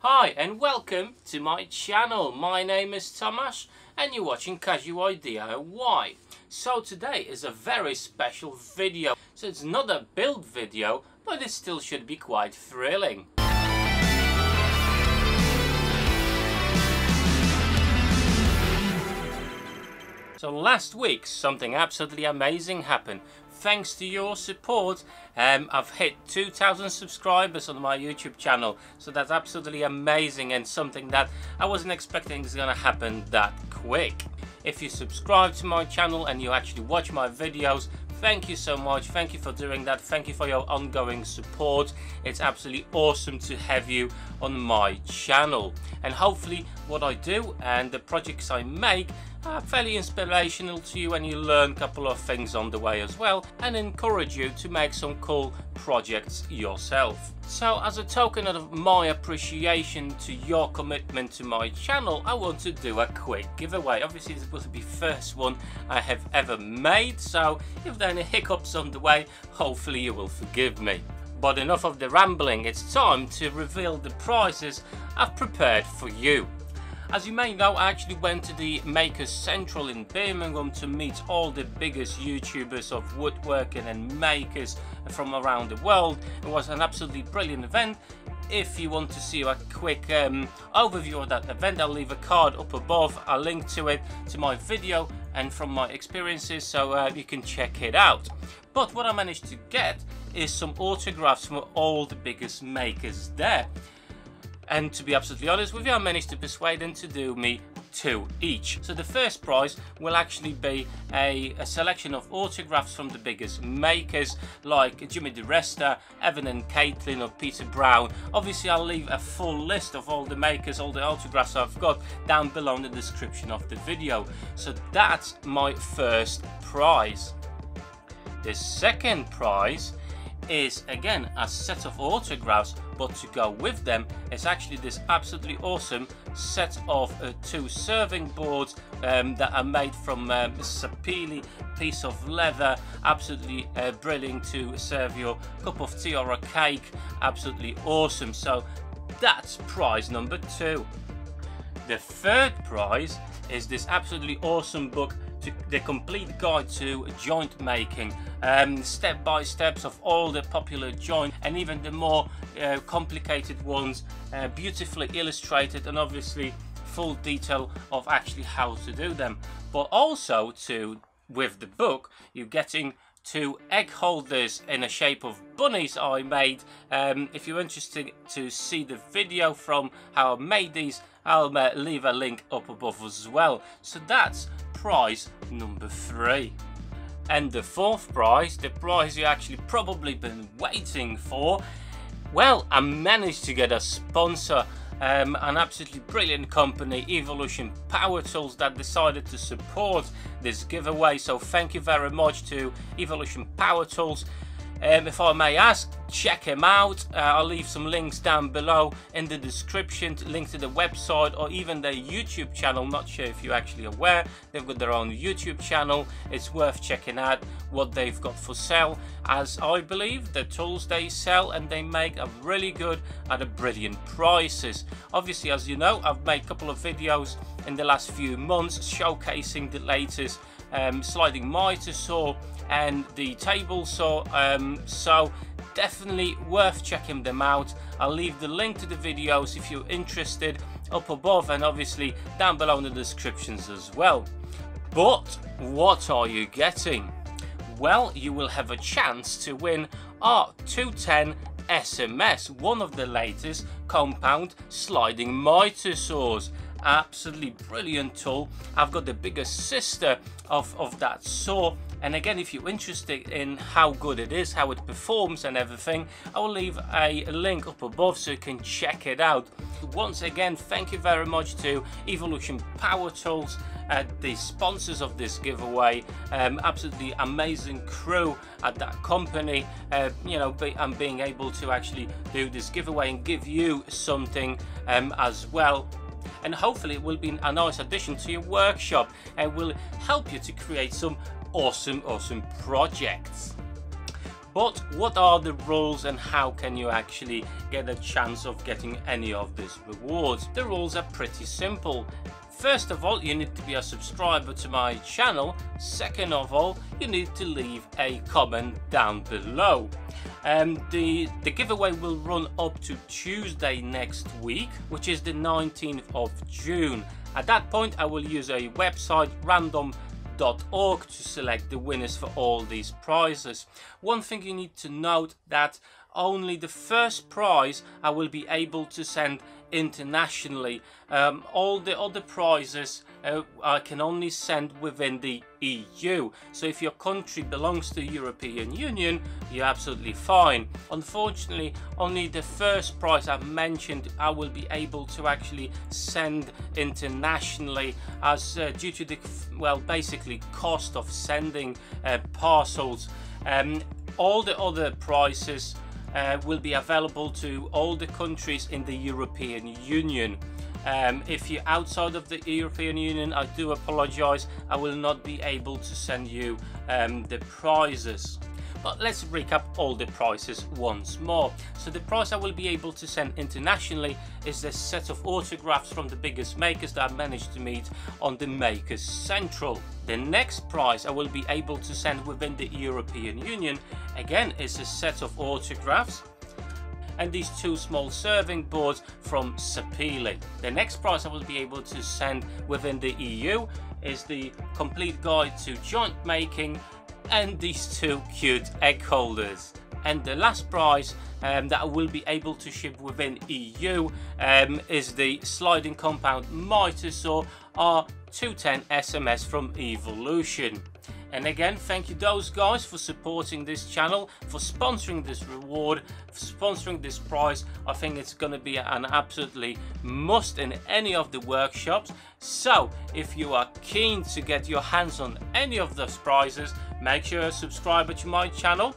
Hi and welcome to my channel. My name is Tomasz and you're watching Casualdiy DIY. So today is a very special video. So it's not a build video, but it still should be quite thrilling. So last week something absolutely amazing happened. Thanks to your support, I've hit 2,000 subscribers on my YouTube channel. So that's absolutely amazing and something that I wasn't expecting is gonna happen that quick. If you subscribe to my channel and you actually watch my videos, thank you so much. Thank you for doing that. Thank you for your ongoing support. It's absolutely awesome to have you on my channel. And hopefully what I do and the projects I make are fairly inspirational to you and you learn a couple of things on the way as well and encourage you to make some cool projects yourself. So as a token of my appreciation to your commitment to my channel, I want to do a quick giveaway. Obviously this will be the first one I have ever made, so if there are any hiccups on the way, hopefully you will forgive me. But enough of the rambling, it's time to reveal the prizes I've prepared for you. As you may know, I actually went to the Makers Central in Birmingham to meet all the biggest YouTubers of woodworking and makers from around the world. It was an absolutely brilliant event. If you want to see a quick overview of that event, I'll leave a card up above. I'll link to it to my video and from my experiences, so you can check it out. But what I managed to get is some autographs from all the biggest makers there. And to be absolutely honest with you, I managed to persuade them to do me 2 each. So the first prize will actually be a selection of autographs from the biggest makers like Jimmy Diresta, Evan and Katelyn or Peter Brown. Obviously I'll leave a full list of all the makers, all the autographs I've got down below in the description of the video. So that's my first prize. The second prize is again a set of autographs, but to go with them is actually this absolutely awesome set of 2 serving boards that are made from sapele piece of leather. Absolutely brilliant to serve your cup of tea or a cake. Absolutely awesome. So that's prize number 2. The third prize is this absolutely awesome book, The Complete Guide to Joint Making, step-by-steps of all the popular joints and even the more complicated ones, beautifully illustrated and obviously full detail of actually how to do them. But also with the book you're getting 2 egg holders in the shape of bunnies I made. If you're interested to see the video from how I made these, I'll leave a link up above as well. So that's prize number 3. And the fourth prize, the prize you actually probably been waiting for, well, I managed to get a sponsor, an absolutely brilliant company, Evolution Power Tools, that decided to support this giveaway. So thank you very much to Evolution Power Tools. If I may ask, check them out. I'll leave some links down below in the description, link to the website or even their YouTube channel. Not sure if you're actually aware, they've got their own YouTube channel. It's worth checking out what they've got for sale, as I believe the tools they sell and they make are really good at a brilliant prices. Obviously, as you know, I've made a couple of videos in the last few months showcasing the latest sliding mitre saw and the table saw, so definitely worth checking them out. I'll leave the link to the videos if you're interested up above and obviously down below in the descriptions as well. But what are you getting? Well, you will have a chance to win our 210 SMS, one of the latest compound sliding mitre saws. Absolutely brilliant tool. I've got the biggest sister of that saw, and again, if you're interested in how good it is, how it performs and everything, I will leave a link up above so you can check it out. Once again, thank you very much to Evolution Power Tools, the sponsors of this giveaway. Absolutely amazing crew at that company, you know, and being able to actually do this giveaway and give you something as well. And hopefully it will be a nice addition to your workshop and will help you to create some awesome projects. But what are the rules and how can you actually get a chance of getting any of these rewards? The rules are pretty simple. First of all, you need to be a subscriber to my channel. Second of all, you need to leave a comment down below. The giveaway will run up to Tuesday next week, which is the 19th of June. At that point, I will use a website, random.org, to select the winners for all these prizes. One thing you need to note that only the first prize I will be able to send internationally. All the other prizes I can only send within the EU. So if your country belongs to the European Union, you're absolutely fine. Unfortunately, only the first prize I've mentioned I will be able to actually send internationally, as due to the basically cost of sending parcels. All the other prizes will be available to all the countries in the European Union. If you're outside of the European Union, I do apologize, I will not be able to send you the prizes. But let's recap all the prices once more. So the prize I will be able to send internationally is a set of autographs from the biggest makers that I managed to meet on the Makers Central. The next prize I will be able to send within the European Union, again, is a set of autographs and these 2 small serving boards from Sapele. The next prize I will be able to send within the EU is the complete guide to joint making and these 2 cute egg holders. And the last prize that I will be able to ship within EU is the sliding compound mitre saw R210 SMS from Evolution. And again, thank you those guys for supporting this channel, for sponsoring this reward, for sponsoring this prize. I think it's going to be an absolutely must in any of the workshops. So if you are keen to get your hands on any of those prizes, make sure you're a subscriber to my channel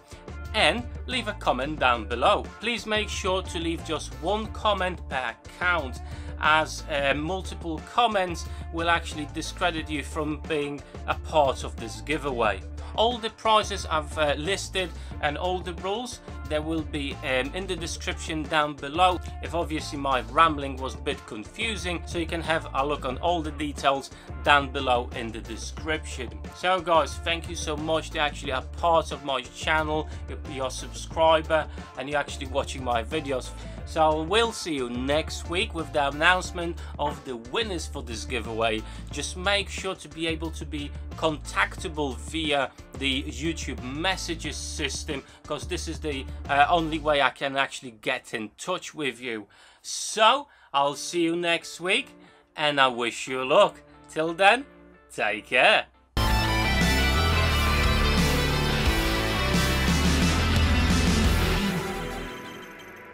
and leave a comment down below. Please make sure to leave just 1 comment per account, as multiple comments will actually discredit you from being a part of this giveaway. All the prizes I've listed and all the rules, there will be in the description down below. If obviously my rambling was a bit confusing, so you can have a look on all the details down below in the description. So guys, thank you so much to actually are part of my channel, you're a subscriber and you're actually watching my videos. So we'll see you next week with the announcement of the winners for this giveaway. Just make sure to be able to be contactable via the YouTube messages system, because this is the only way I can actually get in touch with you. So I'll see you next week and I wish you luck. Till then, take care.